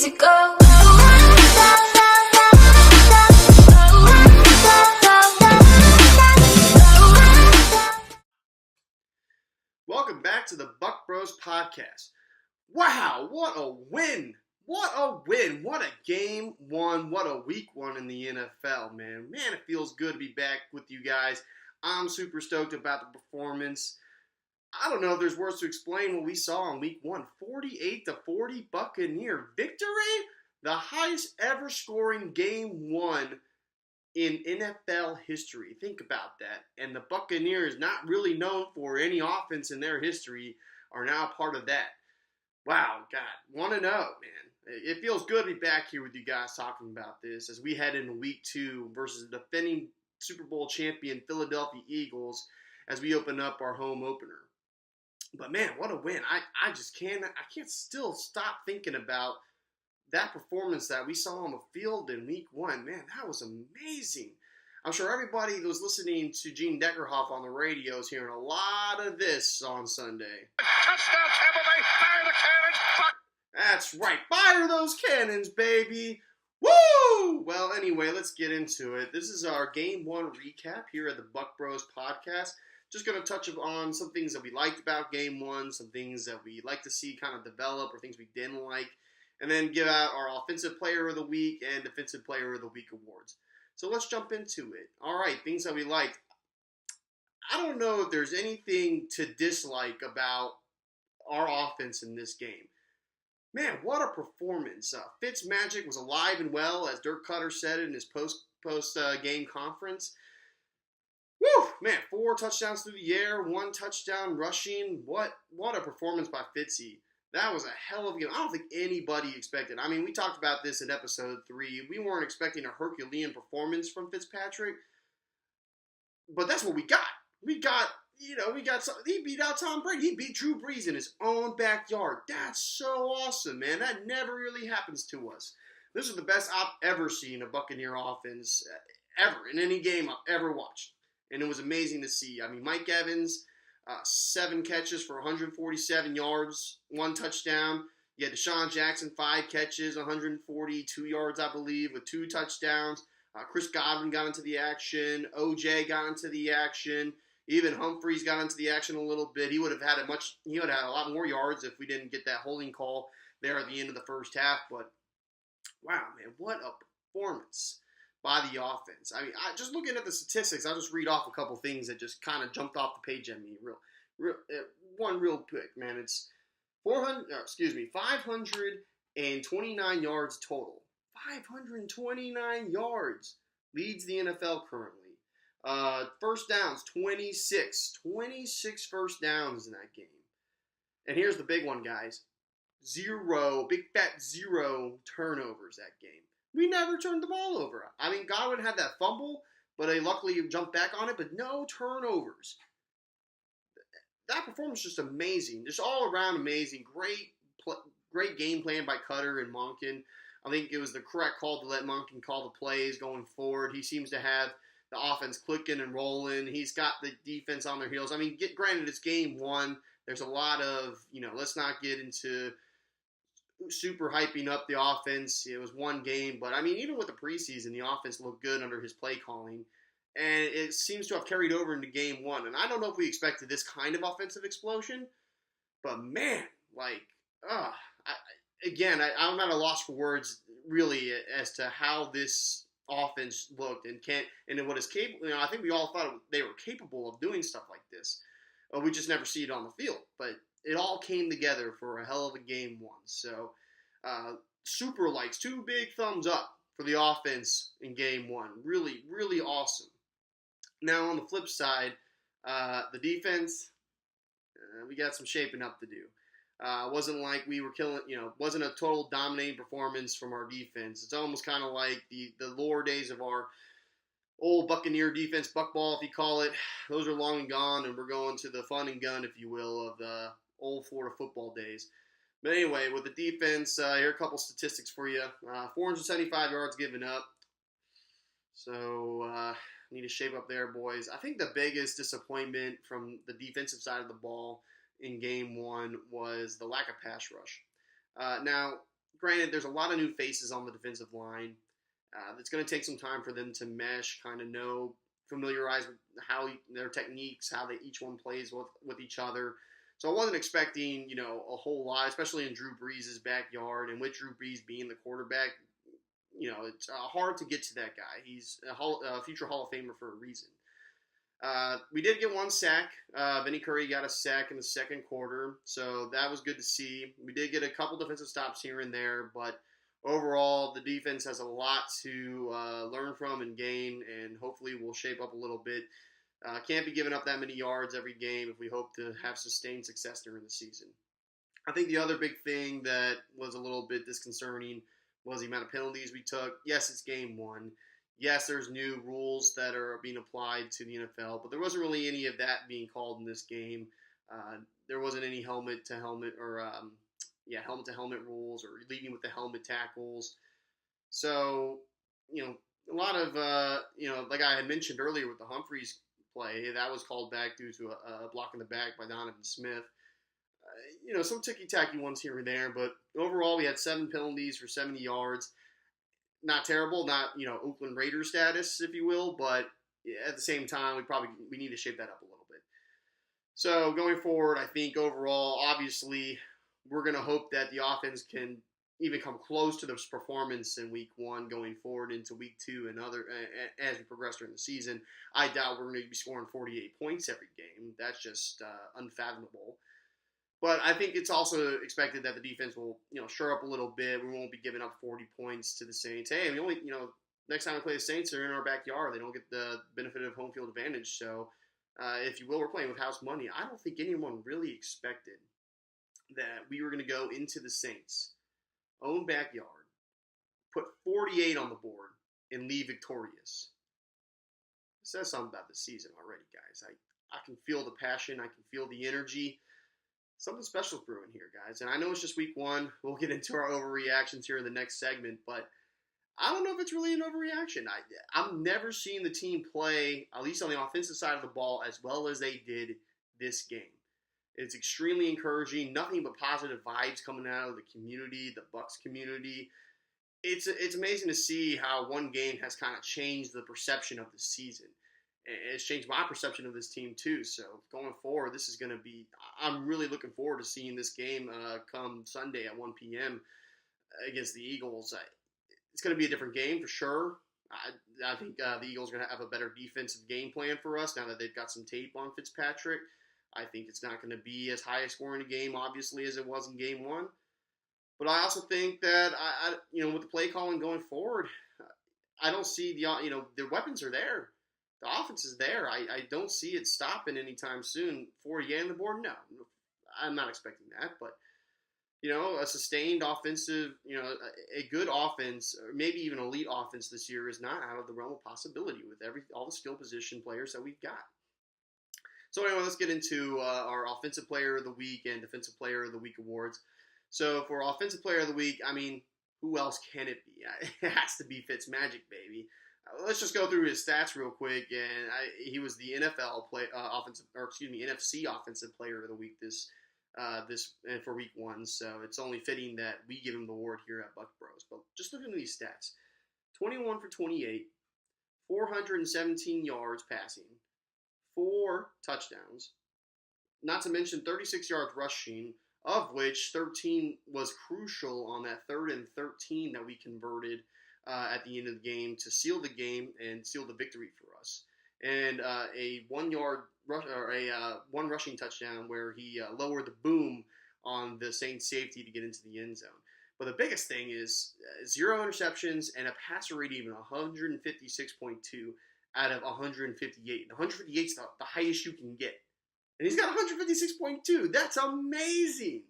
to go. Welcome back to the Buc Bros podcast. Wow, what a win! What a win! What a game one! What a week one in the NFL, man. Man, it feels good to be back with you guys. I'm super stoked about the performance. I don't know if there's words to explain what we saw in week one. 48-40 Buccaneer victory? The highest ever scoring game one in NFL history. Think about that. And the Buccaneers, not really known for any offense in their history, are now part of that. Wow, God, want to know, man. It feels good to be back here with you guys talking about this as we head into week two versus the defending Super Bowl champion Philadelphia Eagles as we open up our home opener. But man, what a win. I can't still stop thinking about that performance that we saw on the field in week one. Man, that was amazing. I'm sure everybody that was listening to Gene Deckerhoff on the radio is hearing a lot of this on Sunday. Touchdown, Tampa Bay. Fire the cannons. That's right. Fire those cannons, baby. Woo! Well, anyway, let's get into it. This is our game one recap here at the Buc Bros podcast. Just going to touch on some things that we liked about game one, some things that we like to see kind of develop or things we didn't like, and then give out our Offensive Player of the Week and Defensive Player of the Week awards. So let's jump into it. All right, things that we liked. I don't know if there's anything to dislike about our offense in this game. Man, what a performance. Fitzmagic was alive and well, as Dirk Cutter said in his post-game conference. Woo! Man, 4 touchdowns through the air, 1 touchdown rushing. What a performance by Fitzy. That was a hell of a game. I don't think anybody expected. I mean, we talked about this in episode 3. We weren't expecting a Herculean performance from Fitzpatrick, but that's what we got. He beat out Tom Brady. He beat Drew Brees in his own backyard. That's so awesome, man. That never really happens to us. This is the best I've ever seen a Buccaneer offense ever in any game I've ever watched. And it was amazing to see. I mean, Mike Evans, 7 catches for 147 yards, 1 touchdown. You had Deshaun Jackson, 5 catches, 142 yards, I believe, with 2 touchdowns. Chris Godwin got into the action. OJ got into the action. Even Humphreys got into the action a little bit. He would have had a lot more yards if we didn't get that holding call there at the end of the first half. But wow, man, what a performance by the offense. I mean, just looking at the statistics, I'll just read off a couple things that just kind of jumped off the page at me. One real quick, man. It's 529 yards total. 529 yards leads the NFL currently. First downs, 26. 26 first downs in that game. And here's the big one, guys. 0, big fat 0 turnovers that game. We never turned the ball over. I mean, Godwin had that fumble, but they luckily jumped back on it, but no turnovers. That performance was just amazing. Just all around amazing. Great game plan by Cutter and Monken. I think it was the correct call to let Monken call the plays going forward. He seems to have the offense clicking and rolling. He's got the defense on their heels. I mean, granted, it's game one. There's a lot of, let's not get into super hyping up the offense. It was one game, but I mean, even with the preseason, the offense looked good under his play calling, and it seems to have carried over into game one. And I don't know if we expected this kind of offensive explosion, but man, I'm at a loss for words really as to how this offense looked and what is capable. I think we all thought they were capable of doing stuff like this. We just never see it on the field, but it all came together for a hell of a game one. So, super likes, 2 big thumbs up for the offense in game one. Really, really awesome. Now, on the flip side, the defense, we got some shaping up to do. Wasn't like we were killing, wasn't a total dominating performance from our defense. It's almost kind of like the lore days of our old Buccaneer defense, buckball if you call it. Those are long and gone, and we're going to the fun and gun, if you will, of the old Florida football days. But anyway, with the defense, here are a couple statistics for you. 475 yards given up. So, need to shape up there, boys. I think the biggest disappointment from the defensive side of the ball in game one was the lack of pass rush. Now, granted, there's a lot of new faces on the defensive line. It's going to take some time for them to mesh, kind of familiarize with how their techniques, how they each one plays with each other. So I wasn't expecting, a whole lot, especially in Drew Brees' backyard, and with Drew Brees being the quarterback, it's hard to get to that guy. He's a future Hall of Famer for a reason. We did get one sack. Vinny Curry got a sack in the second quarter, so that was good to see. We did get a couple defensive stops here and there, but overall, the defense has a lot to learn from and gain, and hopefully will shape up a little bit. Can't be giving up that many yards every game if we hope to have sustained success during the season. I think the other big thing that was a little bit disconcerting was the amount of penalties we took. Yes, it's game one. Yes, there's new rules that are being applied to the NFL, but there wasn't really any of that being called in this game. There wasn't any helmet-to-helmet or helmet-to-helmet rules or leading with the helmet tackles. So, a lot of, like I had mentioned earlier with the Humphreys play, that was called back due to a block in the back by Donovan Smith. Some ticky-tacky ones here and there, but overall we had 7 penalties for 70 yards. Not terrible, not, Oakland Raiders status, if you will, but at the same time, we need to shape that up a little bit. So going forward, I think overall, obviously, we're going to hope that the offense can even come close to this performance in week 1 going forward into week 2 and as we progress during the season. I doubt we're going to be scoring 48 points every game. That's just unfathomable. But I think it's also expected that the defense will, shore up a little bit. We won't be giving up 40 points to the Saints. Hey, we only, next time we play the Saints, they're in our backyard. They don't get the benefit of home field advantage. So, if you will, we're playing with house money. I don't think anyone really expected that we were going to go into the Saints' own backyard, put 48 on the board, and leave victorious. It says something about the season already, guys. I can feel the passion. I can feel the energy. Something special is brewing here, guys. And I know it's just week 1. We'll get into our overreactions here in the next segment, but I don't know if it's really an overreaction. I'm never seeing the team play, at least on the offensive side of the ball, as well as they did this game. It's extremely encouraging. Nothing but positive vibes coming out of the community, the Bucs community. It's amazing to see how one game has kind of changed the perception of the season. It's changed my perception of this team too. So going forward, this is going to be. I'm really looking forward to seeing this game come Sunday at 1 p.m. against the Eagles. It's going to be a different game for sure. I think the Eagles are going to have a better defensive game plan for us now that they've got some tape on Fitzpatrick. I think it's not going to be as high a scoring a game, obviously, as it was in game 1. But I also think that with the play calling going forward, I don't see the weapons are there. The offense is there. I don't see it stopping anytime soon. 48 on the board? No. I'm not expecting that. But, a sustained offensive, a good offense, or maybe even elite offense this year is not out of the realm of possibility with all the skill position players that we've got. So anyway, let's get into our Offensive Player of the Week and Defensive Player of the Week awards. So for Offensive Player of the Week, who else can it be? It has to be Fitzmagic, baby. Let's just go through his stats real quick, and he was the NFC Offensive Player of the Week this for Week 1. So it's only fitting that we give him the award here at Buc Bros. But just looking at these stats: 21 for 28, 417 yards passing, 4 touchdowns. Not to mention 36 yards rushing, of which 13 was crucial on that 3rd and 13 that we converted at the end of the game to seal the game and seal the victory for us. And a 1-yard rush or one rushing touchdown where he lowered the boom on the Saints safety to get into the end zone. But the biggest thing is 0 interceptions and a passer rating of 156.2 out of 158. 158 is the highest you can get. And he's got 156.2. That's amazing.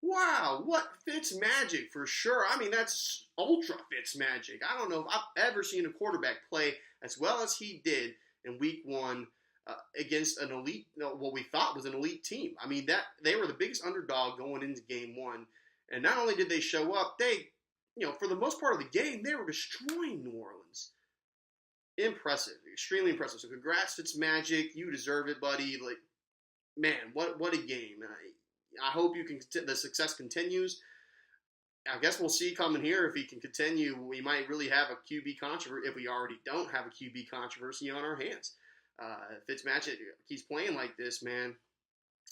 Wow, what Fitzmagic for sure. That's ultra Fitzmagic. I don't know if I've ever seen a quarterback play as well as he did in Week 1 against an elite, what we thought was an elite team. That they were the biggest underdog going into Game 1. And not only did they show up, they, for the most part of the game, they were destroying New Orleans. Impressive, extremely impressive. So congrats, Fitzmagic. You deserve it, buddy. Man, what a game. I hope the success continues. I guess we'll see coming here if he can continue. We might really have a QB controversy if we already don't have a QB controversy on our hands. If Fitzmagic keeps playing like this, man,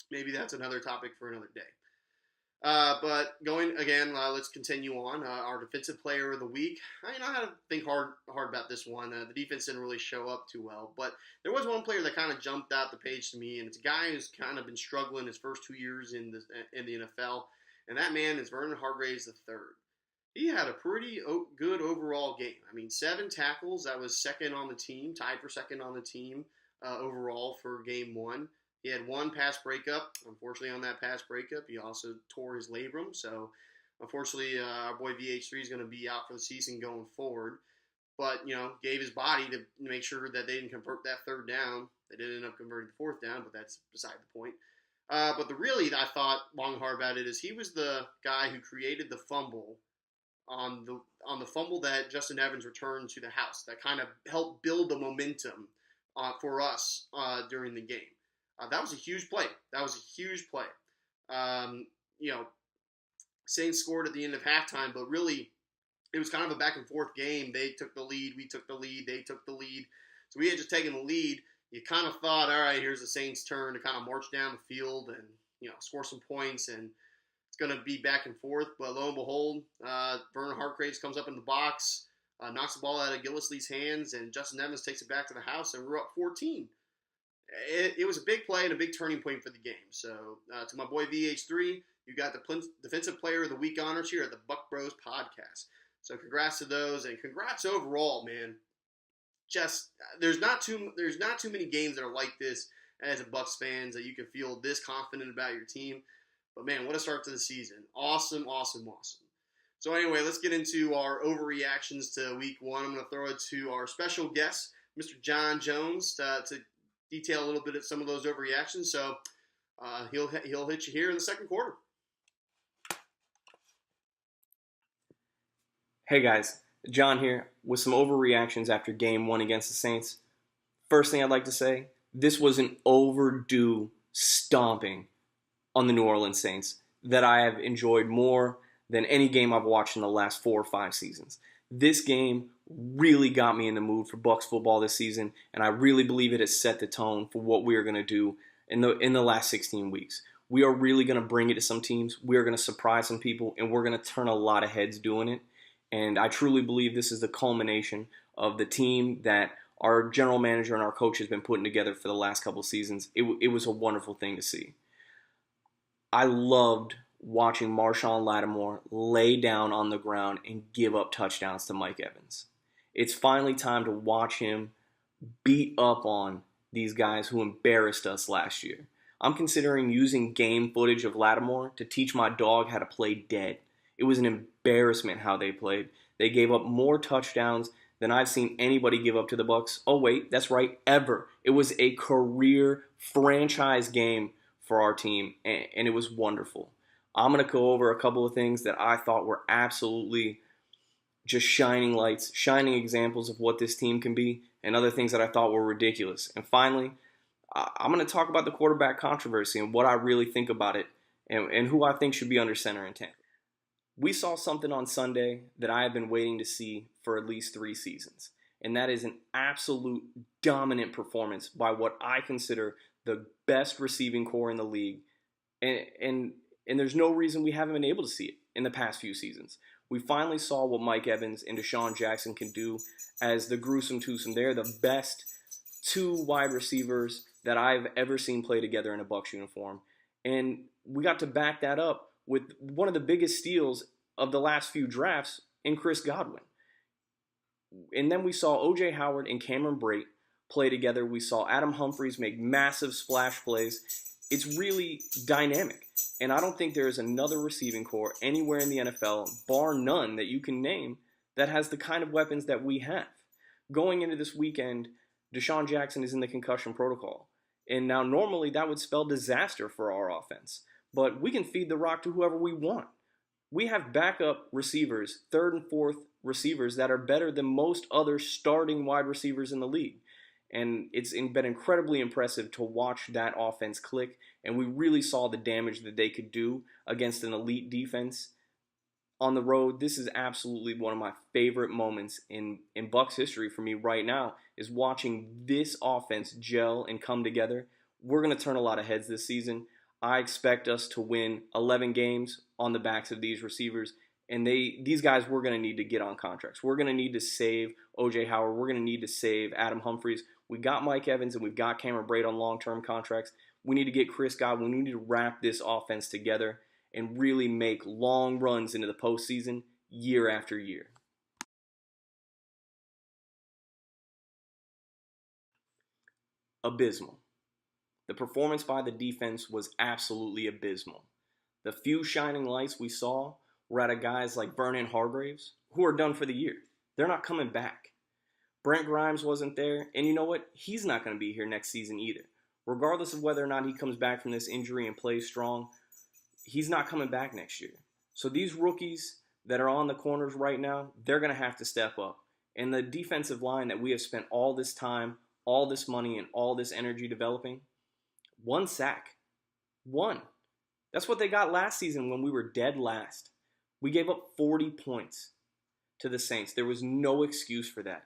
maybe that's another topic for another day. But going again, let's continue on. Our defensive player of the week. I had to think hard about this one. The defense didn't really show up too well, but there was one player that kind of jumped out the page to me, and it's a guy who's kind of been struggling his first 2 years in the NFL, and that man is Vernon Hargreaves III. He had a pretty good overall game. I mean, 7 tackles. That was second on the team, tied for second on the team overall for game 1. He had 1 pass breakup. Unfortunately, on that pass breakup, he also tore his labrum. So, unfortunately, our boy VH3 is going to be out for the season going forward. But, gave his body to make sure that they didn't convert that 3rd down. They did end up converting the 4th down, but that's beside the point. But I thought long and hard about it is he was the guy who created the fumble on the fumble that Justin Evans returned to the house. That kind of helped build the momentum for us during the game. That was a huge play. Saints scored at the end of halftime, but really it was kind of a back and forth game. They took the lead, we took the lead, they took the lead. So we had just taken the lead. You kind of thought, all right, here's the Saints' turn to kind of march down the field and score some points, and it's going to be back and forth. But lo and behold, Vernon Hargreaves comes up in the box, knocks the ball out of Gillislee's hands, and Justin Evans takes it back to the house, and we're up 14. It was a big play and a big turning point for the game. So, to my boy VH3, you got the Defensive Player of the Week honors here at the Buc Bros podcast. So, congrats to those, and congrats overall, man. Just there's not too many games that are like this as a Bucs fans that you can feel this confident about your team. But man, what a start to the season! Awesome. So anyway, let's get into our overreactions to Week 1. I'm going to throw it to our special guest, Mr. John Jones, to detail a little bit of some of those overreactions. So he'll hit you here in the second quarter. Hey guys, John here with some overreactions after Game 1 against the Saints. First thing I'd like to say, this was an overdue stomping on the New Orleans Saints that I have enjoyed more than any game I've watched in the last 4 or 5 seasons. This game really got me in the mood for Bucs football this season, and I really believe it has set the tone for what we are going to do in the last 16 weeks. We are really going to bring it to some teams. We are going to surprise some people, and we're going to turn a lot of heads doing it. And I truly believe this is the culmination of the team that our general manager and our coach has been putting together for the last couple of seasons. It was a wonderful thing to see. I loved watching Marshon Lattimore lay down on the ground and give up touchdowns to Mike Evans. It's finally time to watch him beat up on these guys who embarrassed us last year. I'm considering using game footage of Lattimore to teach my dog how to play dead. It was an embarrassment how they played. They gave up more touchdowns than I've seen anybody give up to the Bucs. Oh wait, that's right, ever. It was a career franchise game for our team, and it was wonderful. I'm going to go over a couple of things that I thought were absolutely just shining lights, shining examples of what this team can be, and other things that I thought were ridiculous. And finally, I'm going to talk about the quarterback controversy and what I really think about it, and who I think should be under center and tackle. We saw something on Sunday that I have been waiting to see for at least 3 seasons, and that is an absolute dominant performance by what I consider the best receiving core in the league, and there's no reason we haven't been able to see it in the past few seasons. We finally saw what Mike Evans and Deshaun Jackson can do as the gruesome twosome. They're the best 2 wide receivers that I've ever seen play together in a Bucs uniform. And we got to back that up with one of the biggest steals of the last few drafts in Chris Godwin. And then we saw O.J. Howard and Cameron Brate play together. We saw Adam Humphries make massive splash plays. It's really dynamic. And I don't think there is another receiving core anywhere in the NFL, bar none, that you can name that has the kind of weapons that we have. Going into this weekend, Deshaun Jackson is in the concussion protocol. And now normally that would spell disaster for our offense. But we can feed the rock to whoever we want. We have backup receivers, 3rd and 4th receivers that are better than most other starting wide receivers in the league. And it's been incredibly impressive to watch that offense click. And we really saw the damage that they could do against an elite defense on the road. This is absolutely one of my favorite moments in Bucs history for me right now, is watching this offense gel and come together. We're going to turn a lot of heads this season. I expect us to win 11 games on the backs of these receivers. And these guys, we're going to need to get on contracts. We're going to need to save O.J. Howard. We're going to need to save Adam Humphries. We got Mike Evans and we've got Cameron Brate on long-term contracts. We need to get Chris Godwin. We need to wrap this offense together and really make long runs into the postseason year after year. Abysmal. The performance by the defense was absolutely abysmal. The few shining lights we saw were out of guys like Vernon Hargraves, who are done for the year. They're not coming back. Brent Grimes wasn't there, and you know what? He's not going to be here next season either. Regardless of whether or not he comes back from this injury and plays strong, he's not coming back next year. So these rookies that are on the corners right now, they're going to have to step up. And the defensive line that we have spent all this time, all this money, and all this energy developing, one sack. One. That's what they got last season when we were dead last. We gave up 40 points to the Saints. There was no excuse for that.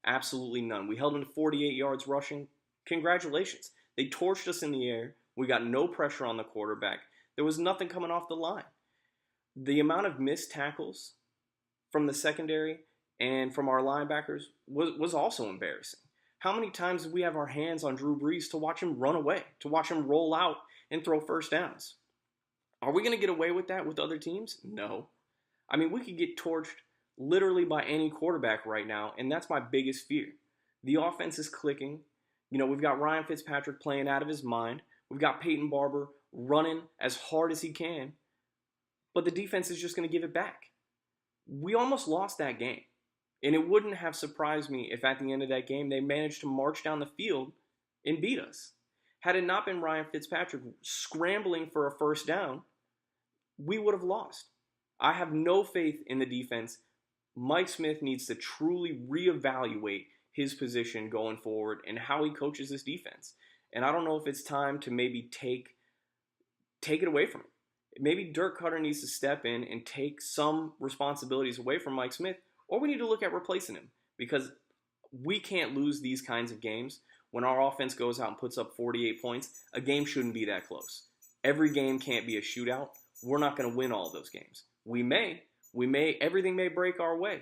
Absolutely none. We held them to 48 yards rushing. Congratulations. They torched us in the air. We got no pressure on the quarterback. There was nothing coming off the line. The amount of missed tackles from the secondary and from our linebackers was also embarrassing. How many times did we have our hands on Drew Brees to watch him run away, to watch him roll out and throw first downs? Are we going to get away with that with other teams? No. I mean, we could get torched literally by any quarterback right now, and that's my biggest fear. The offense is clicking. You know, we've got Ryan Fitzpatrick playing out of his mind. We've got Peyton Barber running as hard as he can, but the defense is just going to give it back. We almost lost that game, and it wouldn't have surprised me if at the end of that game they managed to march down the field and beat us. Had it not been Ryan Fitzpatrick scrambling for a first down, we would have lost. I have no faith in the defense. Mike Smith needs to truly reevaluate his position going forward and how he coaches this defense. And I don't know if it's time to maybe take it away from him. Maybe Dirk Cutter needs to step in and take some responsibilities away from Mike Smith, or we need to look at replacing him, because we can't lose these kinds of games. When our offense goes out and puts up 48 points, a game shouldn't be that close. Every game can't be a shootout. We're not going to win all those games. We may, everything may break our way,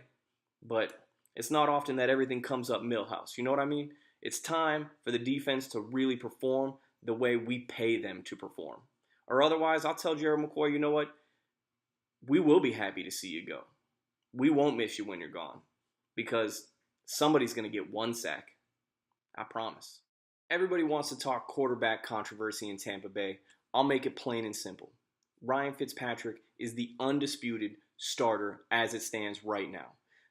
but it's not often that everything comes up Millhouse. You know what I mean? It's time for the defense to really perform the way we pay them to perform. Or otherwise, I'll tell Jared McCoy, you know what? We will be happy to see you go. We won't miss you when you're gone, because somebody's going to get one sack. I promise. Everybody wants to talk quarterback controversy in Tampa Bay. I'll make it plain and simple. Ryan Fitzpatrick is the undisputed starter as it stands right now.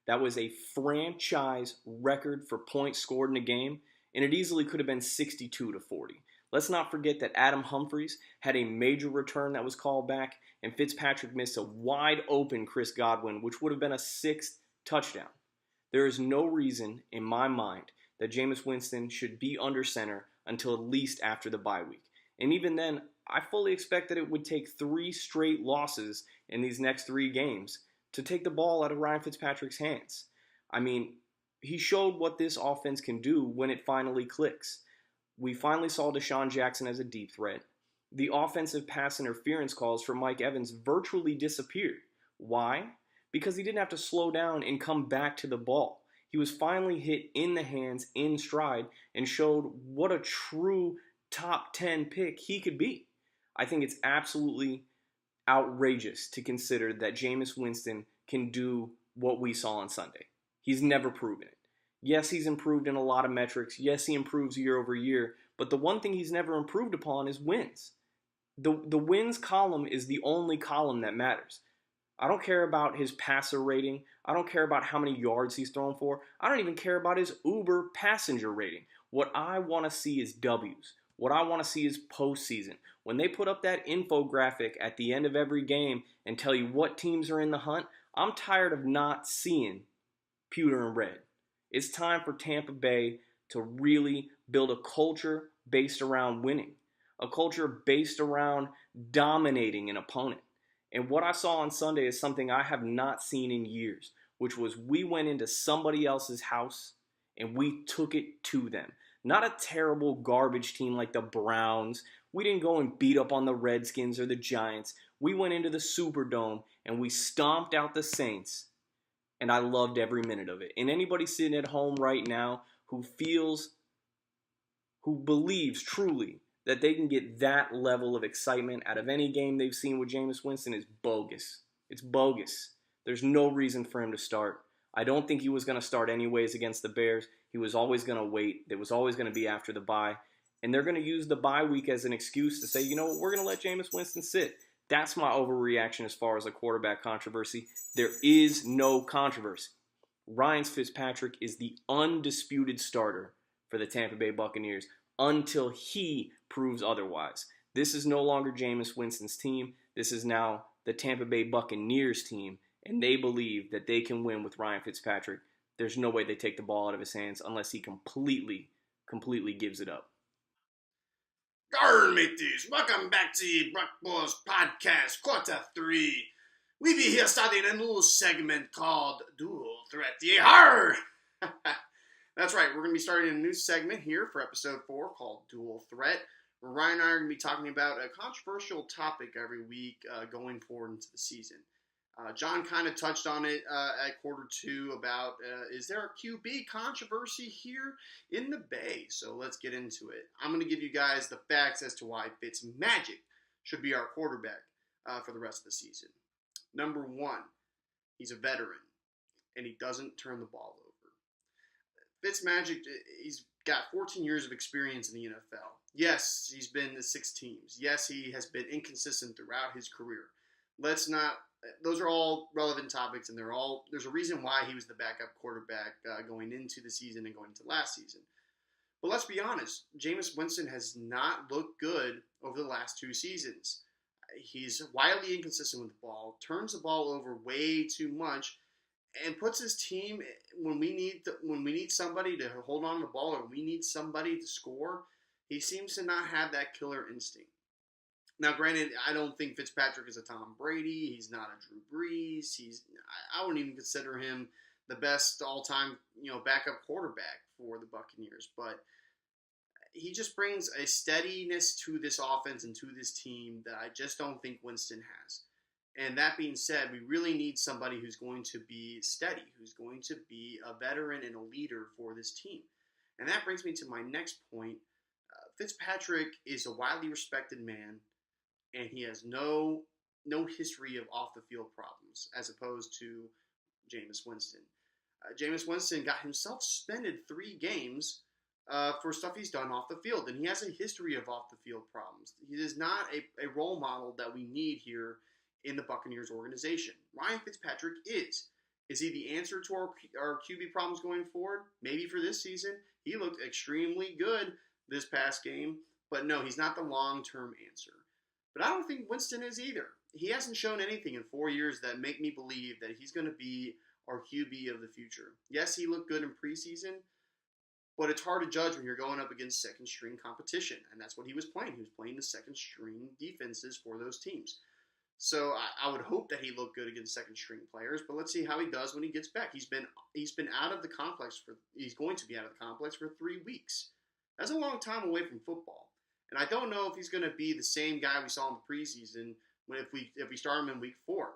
That was a franchise record for points scored in a game, and it easily could have been 62-40. Let's not forget that Adam Humphries had a major return that was called back, and Fitzpatrick missed a wide open Chris Godwin, which would have been a sixth touchdown. There is no reason in my mind that Jameis Winston should be under center until at least after the bye week. And even then, I fully expect that it would take 3 straight losses in these next 3 games to take the ball out of Ryan Fitzpatrick's hands. I mean, he showed what this offense can do when it finally clicks. We finally saw Deshaun Jackson as a deep threat. The offensive pass interference calls for Mike Evans virtually disappeared. Why? Because he didn't have to slow down and come back to the ball. He was finally hit in the hands, in stride, and showed what a true top 10 pick he could be. I think it's absolutely outrageous to consider that Jameis Winston can do what we saw on Sunday. He's never proven it. Yes, he's improved in a lot of metrics. Yes, he improves year over year. But the one thing he's never improved upon is wins. The wins column is the only column that matters. I don't care about his passer rating. I don't care about how many yards he's thrown for. I don't even care about his Uber passenger rating. What I want to see is W's. What I want to see is postseason. When they put up that infographic at the end of every game and tell you what teams are in the hunt, I'm tired of not seeing pewter and red. It's time for Tampa Bay to really build a culture based around winning, a culture based around dominating an opponent. And what I saw on Sunday is something I have not seen in years, which was we went into somebody else's house and we took it to them. Not a terrible garbage team like the Browns. We didn't go and beat up on the Redskins or the Giants. We went into the Superdome and we stomped out the Saints. And I loved every minute of it. And anybody sitting at home right now who believes truly that they can get that level of excitement out of any game they've seen with Jameis Winston is bogus. It's bogus. There's no reason for him to start. I don't think he was going to start anyways against the Bears. He was always going to wait. It was always going to be after the bye. And they're going to use the bye week as an excuse to say, you know what, we're going to let Jameis Winston sit. That's my overreaction as far as a quarterback controversy. There is no controversy. Ryan Fitzpatrick is the undisputed starter for the Tampa Bay Buccaneers until he proves otherwise. This is no longer Jameis Winston's team. This is now the Tampa Bay Buccaneers team, and they believe that they can win with Ryan Fitzpatrick. There's no way they take the ball out of his hands unless he completely gives it up. Garn mateys, welcome back to the Buc Bros Podcast, Quarter 3. We be here starting a new segment called Dual Threat. Yar! That's right, we're going to be starting a new segment here for episode 4 called Dual Threat. Where Ryan and I are going to be talking about a controversial topic every week going forward into the season. John kind of touched on it at quarter 2 about is there a QB controversy here in the Bay? So let's get into it. I'm going to give you guys the facts as to why Fitzmagic should be our quarterback for the rest of the season. Number 1, he's a veteran, and he doesn't turn the ball over. Fitzmagic, he's got 14 years of experience in the NFL. Yes, he's been to 6 teams. Yes, he has been inconsistent throughout his career. Those are all relevant topics, and there's a reason why he was the backup quarterback going into the season and going into last season. But let's be honest, Jameis Winston has not looked good over the last 2 seasons. He's wildly inconsistent with the ball, turns the ball over way too much, and puts his team when we need somebody to hold on to the ball or we need somebody to score. He seems to not have that killer instinct. Now, granted, I don't think Fitzpatrick is a Tom Brady. He's not a Drew Brees. I wouldn't even consider him the best all-time, backup quarterback for the Buccaneers. But he just brings a steadiness to this offense and to this team that I just don't think Winston has. And that being said, we really need somebody who's going to be steady, who's going to be a veteran and a leader for this team. And that brings me to my next point. Fitzpatrick is a widely respected man, and he has no history of off-the-field problems, as opposed to Jameis Winston. Jameis Winston got himself suspended 3 games for stuff he's done off the field, and he has a history of off-the-field problems. He is not a role model that we need here in the Buccaneers organization. Ryan Fitzpatrick is. Is he the answer to our QB problems going forward? Maybe for this season. He looked extremely good this past game, but no, he's not the long-term answer. But I don't think Winston is either. He hasn't shown anything in 4 years that make me believe that he's going to be our QB of the future. Yes, he looked good in preseason, but it's hard to judge when you're going up against second-string competition, and that's what he was playing. He was playing the second-string defenses for those teams. So I would hope that he looked good against second-string players, but let's see how he does when he gets back. He's been out of the complex he's going to be out of the complex for 3 weeks. That's a long time away from football. And I don't know if he's going to be the same guy we saw in the preseason if we start him in week 4,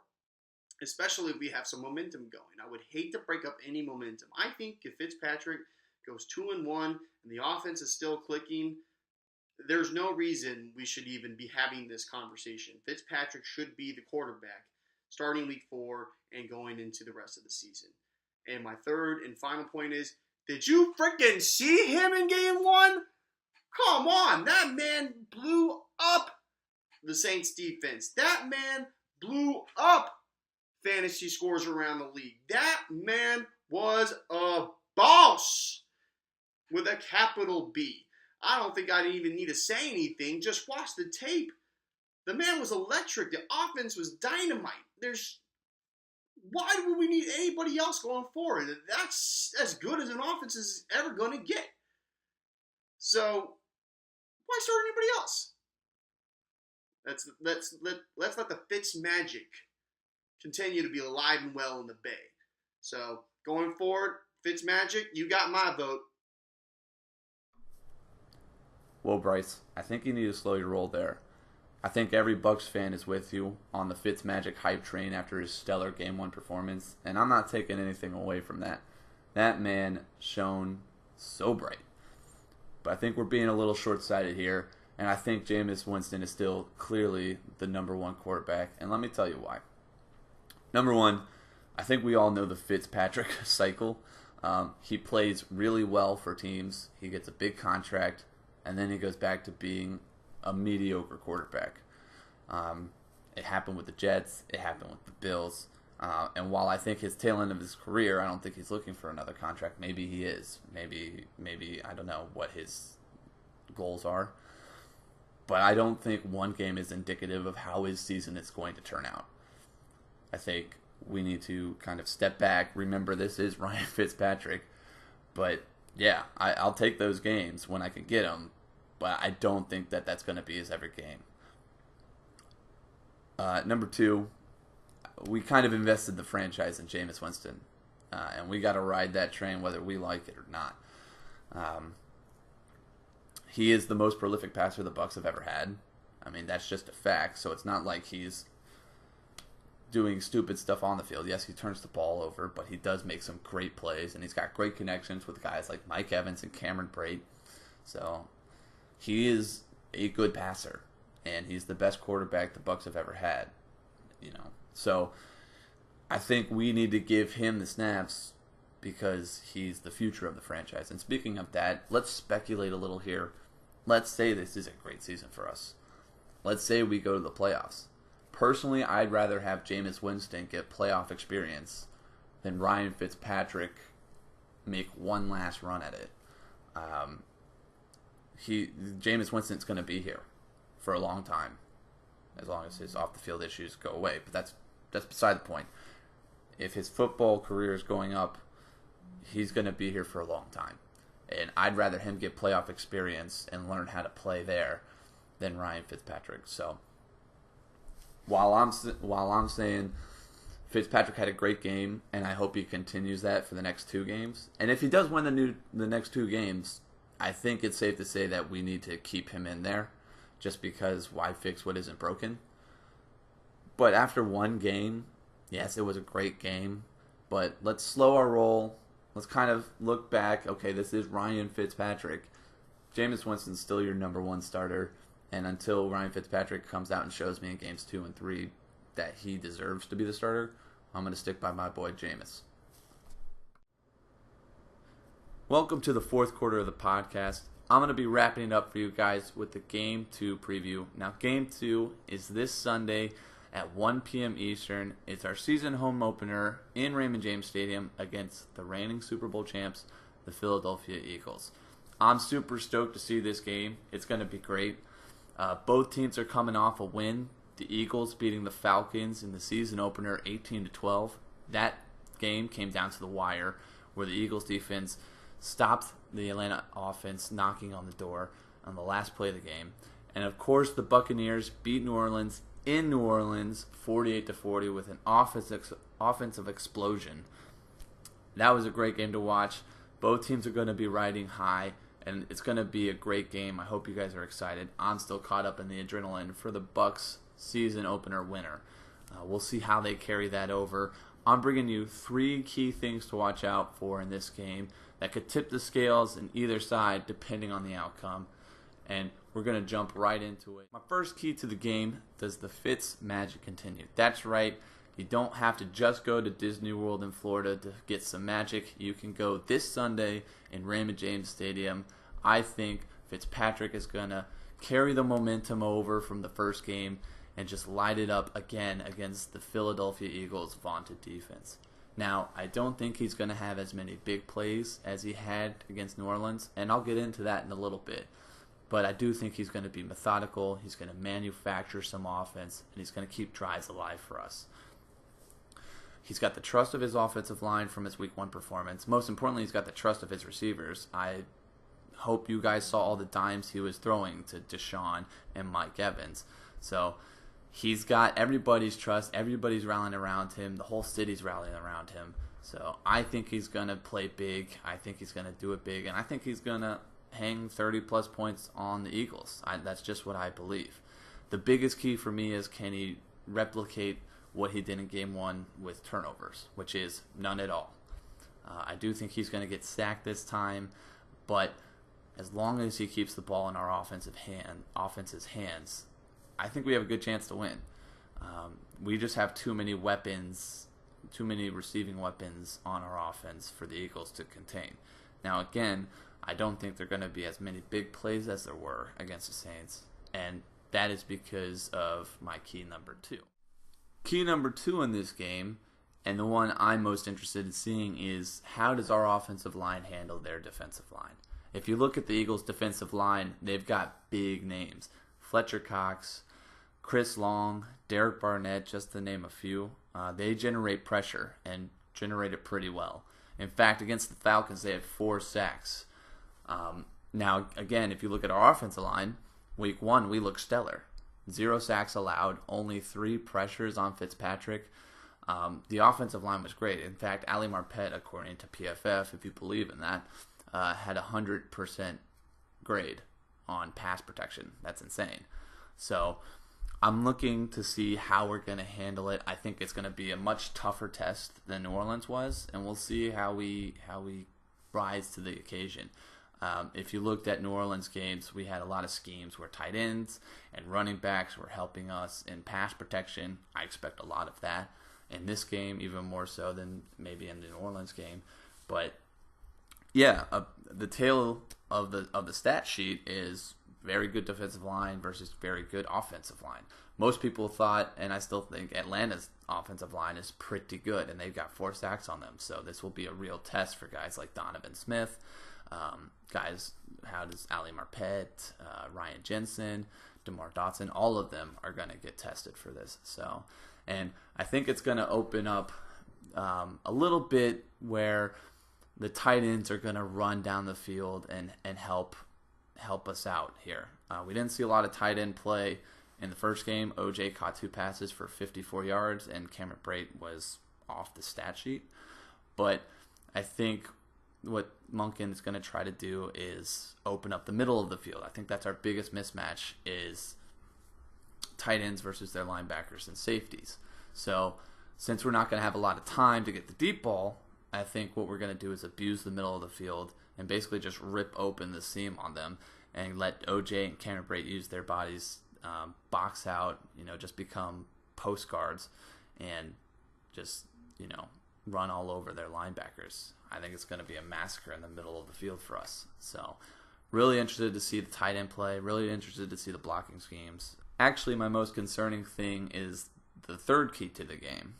especially if we have some momentum going. I would hate to break up any momentum. I think if Fitzpatrick goes 2-1 and the offense is still clicking, there's no reason we should even be having this conversation. Fitzpatrick should be the quarterback starting week 4 and going into the rest of the season. And my third and final point is, did you freaking see him in game 1? Come on, that man blew up the Saints defense. That man blew up fantasy scores around the league. That man was a boss with a capital B. I don't think I even need to say anything. Just watch the tape. The man was electric. The offense was dynamite. Why would we need anybody else going forward? That's as good as an offense is ever going to get. So, why start anybody else? Let's let the Fitz magic continue to be alive and well in the Bay. So going forward, Fitz magic, you got my vote. Well, Bryce, I think you need to slow your roll there. I think every Bucks fan is with you on the Fitzmagic hype train after his stellar Game 1 performance, and I'm not taking anything away from that. That man shone so bright. But I think we're being a little short-sighted here, and I think Jameis Winston is still clearly the number one quarterback, and let me tell you why. Number one, I think we all know the Fitzpatrick cycle. He plays really well for teams. He gets a big contract, and then he goes back to being a mediocre quarterback. It happened with the Jets. It happened with the Bills. And while I think his tail end of his career, I don't think he's looking for another contract. Maybe he is. Maybe I don't know what his goals are. But I don't think one game is indicative of how his season is going to turn out. I think we need to kind of step back. Remember, this is Ryan Fitzpatrick. But yeah, I'll take those games when I can get them. But I don't think that that's going to be his every game. Number two, we kind of invested the franchise in Jameis Winston. And we got to ride that train whether we like it or not. He is the most prolific passer the Bucs have ever had. I mean, that's just a fact. So it's not like he's doing stupid stuff on the field. Yes, he turns the ball over, but he does make some great plays, and he's got great connections with guys like Mike Evans and Cameron Brate. So he is a good passer, and he's the best quarterback the Bucs have ever had. So I think we need to give him the snaps because he's the future of the franchise. And speaking of that, let's speculate a little here. Let's say this is a great season for us. Let's say we go to the playoffs. Personally, I'd rather have Jameis Winston get playoff experience than Ryan Fitzpatrick make one last run at it. Jameis Winston's going to be here for a long time, as long as his off-the-field issues go away. But that's beside the point. If his football career is going up, he's going to be here for a long time. And I'd rather him get playoff experience and learn how to play there than Ryan Fitzpatrick. So while I'm saying Fitzpatrick had a great game, and I hope he continues that for the next two games. And if he does win the next two games, I think it's safe to say that we need to keep him in there, just because why fix what isn't broken? But after one game, yes, it was a great game, but let's slow our roll. Let's kind of look back. Okay, this is Ryan Fitzpatrick. Jameis Winston's still your number one starter, and until Ryan Fitzpatrick comes out and shows me in games 2 and 3 that he deserves to be the starter, I'm going to stick by my boy Jameis. Welcome to the fourth quarter of the podcast. I'm going to be wrapping it up for you guys with the Game 2 preview. Now, Game 2 is this Sunday at 1 p.m. Eastern. It's our season home opener in Raymond James Stadium against the reigning Super Bowl champs, the Philadelphia Eagles. I'm super stoked to see this game. It's going to be great. Both teams are coming off a win. The Eagles beating the Falcons in the season opener 18-12. That game came down to the wire where the Eagles defense stopped the Atlanta offense knocking on the door on the last play of the game. And of course, the Buccaneers beat New Orleans in New Orleans 48-40 with an offensive explosion. That was a great game to watch. Both teams are going to be riding high, and it's going to be a great game. I hope you guys are excited. I'm still caught up in the adrenaline for the Bucs season opener winner. We'll see how they carry that over. I'm bringing you 3 key things to watch out for in this game that could tip the scales in either side depending on the outcome. And we're going to jump right into it. My first key to the game, does the Fitz magic continue? That's right. You don't have to just go to Disney World in Florida to get some magic. You can go this Sunday in Raymond James Stadium. I think Fitzpatrick is going to carry the momentum over from the first game and just light it up again against the Philadelphia Eagles' vaunted defense. Now, I don't think he's going to have as many big plays as he had against New Orleans, and I'll get into that in a little bit. But I do think he's going to be methodical, he's going to manufacture some offense, and he's going to keep drives alive for us. He's got the trust of his offensive line from his Week 1 performance. Most importantly, he's got the trust of his receivers. I hope you guys saw all the dimes he was throwing to Deshaun and Mike Evans. So he's got everybody's trust. Everybody's rallying around him. The whole city's rallying around him. So I think he's going to play big. I think he's going to do it big. And I think he's going to hang 30-plus points on the Eagles. That's just what I believe. The biggest key for me is, can he replicate what he did in Game 1 with turnovers, which is none at all. I do think he's going to get sacked this time, but as long as he keeps the ball in our offense's hands, I think we have a good chance to win. We just have too many weapons, too many receiving weapons on our offense for the Eagles to contain. Now, again, I don't think there are going to be as many big plays as there were against the Saints, and that is because of my key number 2. Key number 2 in this game, and the one I'm most interested in seeing, is how does our offensive line handle their defensive line? If you look at the Eagles' defensive line, they've got big names. Fletcher Cox, Chris Long, Derek Barnett, just to name a few. They generate pressure and generate it pretty well. In fact, against the Falcons, they had 4 sacks. Now, again, if you look at our offensive line, Week 1, we look stellar. 0 sacks allowed, only 3 pressures on Fitzpatrick. The offensive line was great. In fact, Ali Marpet, according to PFF, if you believe in that, had a 100% grade on pass protection. That's insane. So I'm looking to see how we're going to handle it. I think it's going to be a much tougher test than New Orleans was, and we'll see how we rise to the occasion. If you looked at New Orleans games, we had a lot of schemes where tight ends and running backs were helping us in pass protection. I expect a lot of that in this game, even more so than maybe in the New Orleans game. But yeah, the tail of the stat sheet is very good defensive line versus very good offensive line. Most people thought, and I still think, Atlanta's offensive line is pretty good, and they've got 4 sacks on them. So this will be a real test for guys like Donovan Smith. Guys, how does Ali Marpet, Ryan Jensen, DeMar Dotson, all of them are going to get tested for this. So, and I think it's going to open up a little bit where the tight ends are going to run down the field and help us out here. We didn't see a lot of tight end play in the first game. OJ caught 2 passes for 54 yards, and Cameron Brate was off the stat sheet. But I think what Monken is going to try to do is open up the middle of the field. I think that's our biggest mismatch, is tight ends versus their linebackers and safeties. So since we're not going to have a lot of time to get the deep ball, I think what we're going to do is abuse the middle of the field and basically just rip open the seam on them and let OJ and Cameron Brate use their bodies, box out, just become post guards and just, run all over their linebackers. I think it's going to be a massacre in the middle of the field for us. So really interested to see the tight end play, really interested to see the blocking schemes. Actually, my most concerning thing is the third key to the game.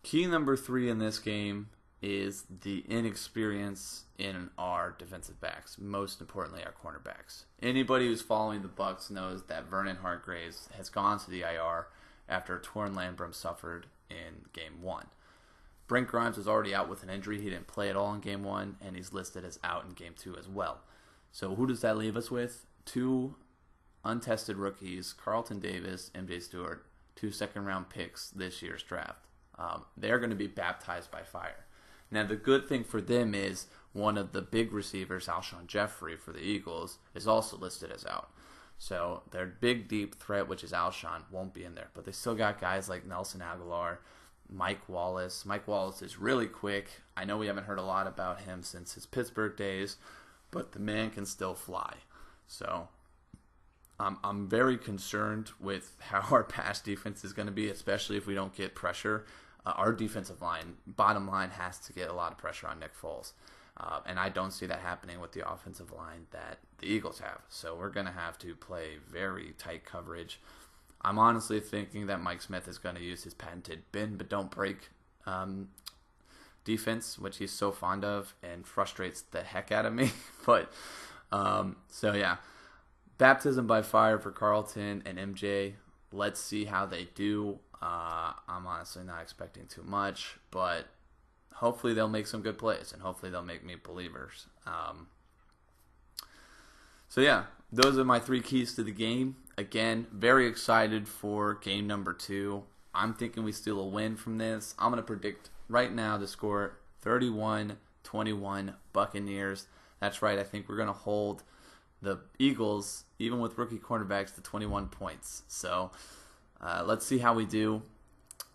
Key number 3 in this game is the inexperience in our defensive backs, most importantly our cornerbacks. Anybody who's following the Bucs knows that Vernon Hargreaves has gone to the IR after a torn labrum suffered in Game 1. Brent Grimes was already out with an injury. He didn't play at all in Game 1, and he's listed as out in Game 2 as well. So who does that leave us with? 2 untested rookies, Carlton Davis, MJ Stewart, 2 second-round picks this year's draft. They're going to be baptized by fire. Now, the good thing for them is one of the big receivers, Alshon Jeffrey for the Eagles, is also listed as out. So their big, deep threat, which is Alshon, won't be in there. But they still got guys like Nelson Aguilar, Mike Wallace. Mike Wallace is really quick. I know we haven't heard a lot about him since his Pittsburgh days, but the man can still fly. So I'm very concerned with how our pass defense is going to be, especially if we don't get pressure. Our defensive line, bottom line, has to get a lot of pressure on Nick Foles. And I don't see that happening with the offensive line that the Eagles have. So we're going to have to play very tight coverage. I'm honestly thinking that Mike Smith is going to use his patented bend but don't break defense, which he's so fond of and frustrates the heck out of me. But so yeah, baptism by fire for Carlton and MJ. Let's see how they do. I'm honestly not expecting too much, but hopefully they'll make some good plays and hopefully they'll make me believers. So yeah, those are my 3 keys to the game. Again, very excited for game number 2. I'm thinking we steal a win from this. I'm going to predict right now the score 31-21 Buccaneers. That's right. I think we're going to hold the Eagles, even with rookie cornerbacks, to 21 points. So let's see how we do.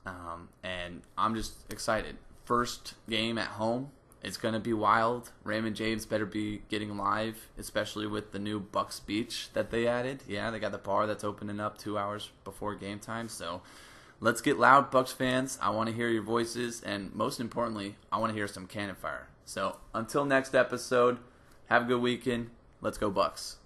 And I'm just excited. First game at home. It's going to be wild. Raymond James better be getting live, especially with the new Bucks Beach that they added. Yeah, they got the bar that's opening up 2 hours before game time. So let's get loud, Bucks fans. I want to hear your voices, and most importantly, I want to hear some cannon fire. So until next episode, have a good weekend. Let's go Bucks.